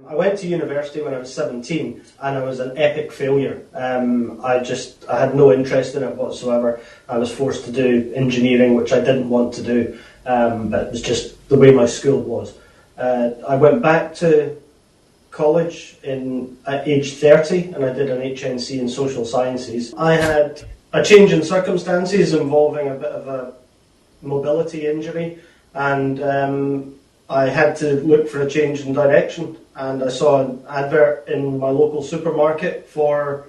I went to university when I was 17 and I was an epic failure. I had no interest in it whatsoever. I was forced to do engineering, which I didn't want to do, but it was just the way my school was. I went back to college at age 30 and I did an HNC in social sciences. I had a change in circumstances involving a bit of a mobility injury, and I had to look for a change in direction, and I saw an advert in my local supermarket for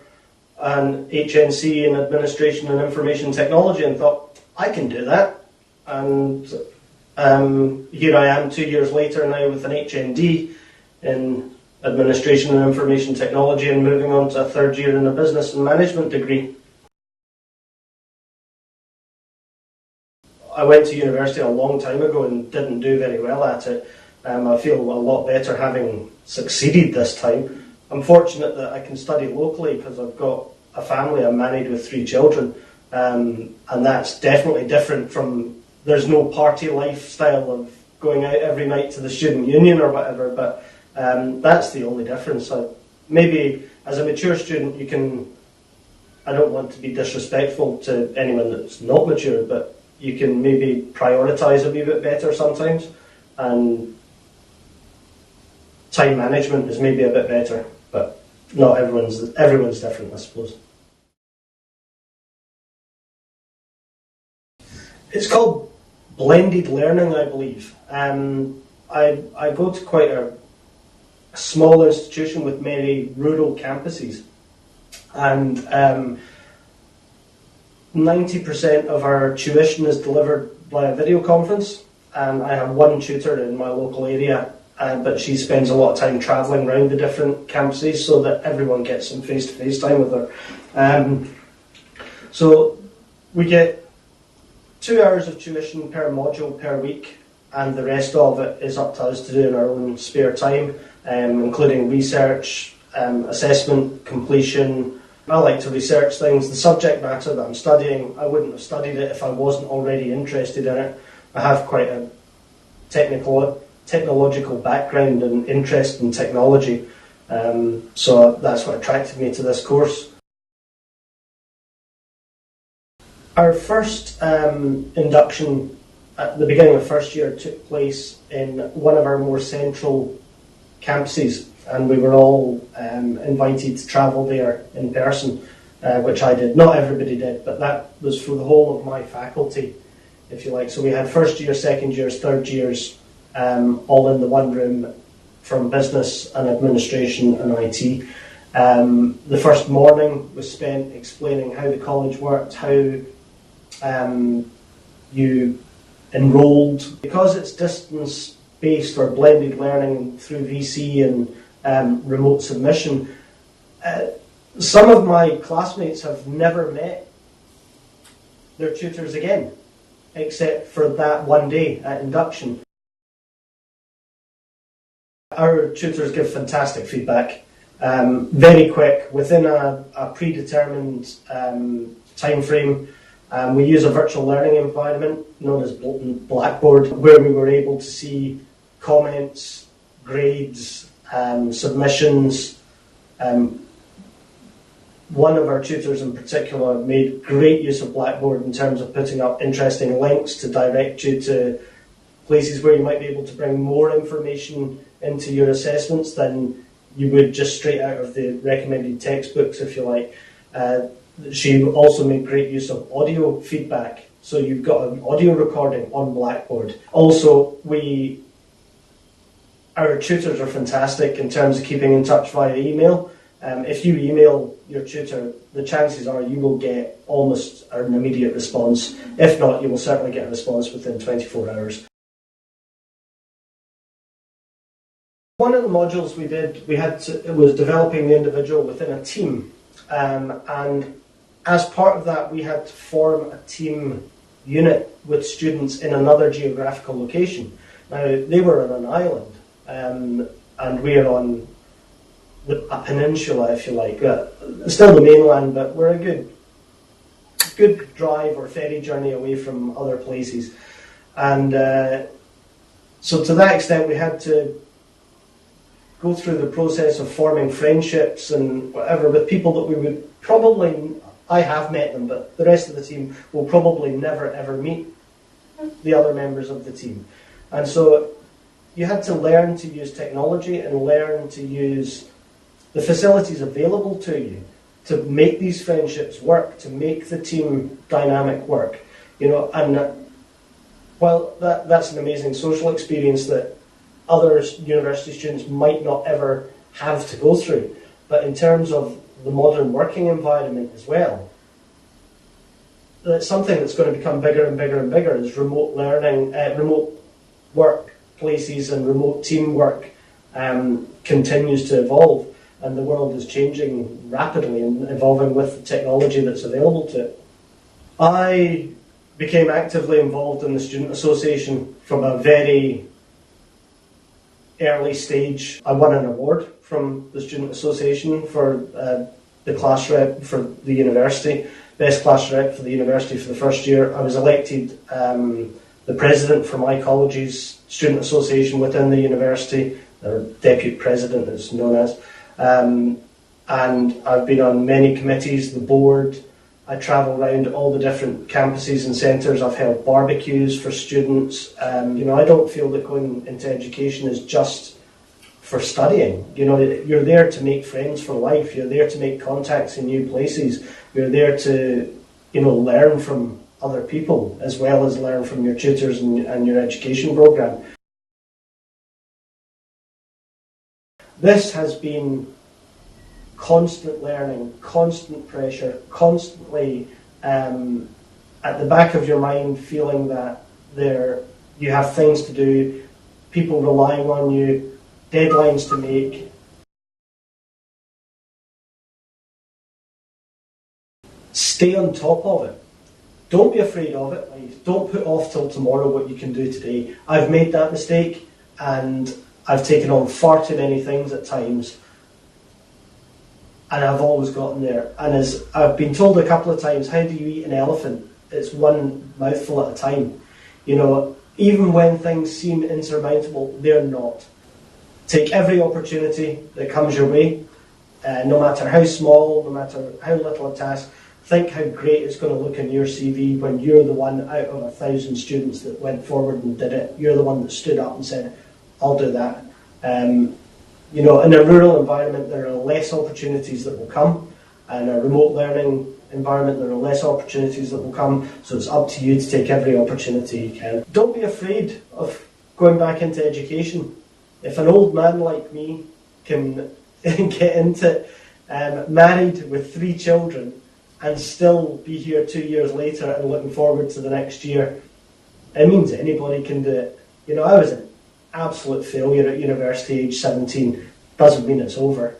an HNC in Administration and Information Technology and thought, I can do that. And here I am 2 years later now with an HND in Administration and Information Technology and moving on to a third year in a Business and Management degree. I went to university a long time ago and didn't do very well at it. I feel a lot better having succeeded this time. I'm fortunate that I can study locally because I've got a family. I'm married with 3 children, and that's definitely different from, there's no party lifestyle of going out every night to the student union or whatever, but that's the only difference. Maybe as a mature student you can, I don't want to be disrespectful to anyone that's not mature, but you can maybe prioritise a wee bit better sometimes, and time management is maybe a bit better, but not everyone's different, I suppose. It's called blended learning, I believe. I go to quite a small institution with many rural campuses, and 90% of our tuition is delivered via video conference. I have one tutor in my local area, but she spends a lot of time travelling around the different campuses so that everyone gets some face-to-face time with her. So we get 2 hours of tuition per module per week, and the rest of it is up to us to do in our own spare time, including research, assessment, completion. I like to research things. The subject matter that I'm studying, I wouldn't have studied it if I wasn't already interested in it. I have quite a technological background and interest in technology, so that's what attracted me to this course. Our first induction at the beginning of first year took place in one of our more central campuses, and we were all invited to travel there in person, which I did. Not everybody did, but that was for the whole of my faculty, if you like. So we had first year, second years, third years, all in the one room from business and administration and IT. The first morning was spent explaining how the college worked, how you enrolled. Because it's distance-based or blended learning through VC and remote submission, some of my classmates have never met their tutors again, except for that one day at induction. Our tutors give fantastic feedback, very quick, within a predetermined time frame. We use a virtual learning environment known as Blackboard, where we were able to see comments, grades, submissions. One of our tutors in particular made great use of Blackboard in terms of putting up interesting links to direct you to places where you might be able to bring more information into your assessments than you would just straight out of the recommended textbooks, if you like. She also made great use of audio feedback, so you've got an audio recording on Blackboard. Also, our tutors are fantastic in terms of keeping in touch via email. If you email your tutor, the chances are you will get almost an immediate response. If not, you will certainly get a response within 24 hours. One of the modules we did, it was developing the individual within a team. And as part of that, we had to form a team unit with students in another geographical location. Now, they were on an island, and we are on a peninsula, if you like. Still the mainland, but we're a good drive or ferry journey away from other places. And so to that extent, we had to go through the process of forming friendships and whatever with people that we would probably, I have met them, but the rest of the team will probably never ever meet the other members of the team. And so you had to learn to use technology and learn to use the facilities available to you to make these friendships work, to make the team dynamic work. And well, that's an amazing social experience that other university students might not ever have to go through. But in terms of the modern working environment as well, that's something that's going to become bigger and bigger and bigger as remote learning, remote work places and remote teamwork continues to evolve, and the world is changing rapidly and evolving with the technology that's available to it. I became actively involved in the Student Association from a very early stage. I won an award from the Student Association for the class rep for the university, best class rep for the university for the first year. I was elected the president for my college's student association within the university, or deputy president it's known as. And I've been on many committees, the board. I travel around all the different campuses and centres. I've held barbecues for students. I don't feel that going into education is just for studying. You're there to make friends for life. You're there to make contacts in new places. You're there to, learn from other people as well as learn from your tutors and your education programme. This has been constant learning, constant pressure, constantly at the back of your mind feeling that you have things to do, people relying on you, deadlines to make. Stay on top of it. Don't be afraid of it. Don't put off till tomorrow what you can do today. I've made that mistake and I've taken on far too many things at times. And I've always gotten there. And as I've been told a couple of times, how do you eat an elephant? It's one mouthful at a time. Even when things seem insurmountable, they're not. Take every opportunity that comes your way, no matter how small, no matter how little a task. Think how great it's going to look in your CV when you're the one out of 1,000 students that went forward and did it. You're the one that stood up and said, I'll do that. In a rural environment, there are less opportunities that will come. In a remote learning environment, there are less opportunities that will come. So it's up to you to take every opportunity you can. Don't be afraid of going back into education. If an old man like me can get into married with 3 children and still be here 2 years later and looking forward to the next year, it means anybody can do it. I was an absolute failure at university age 17. Doesn't mean it's over.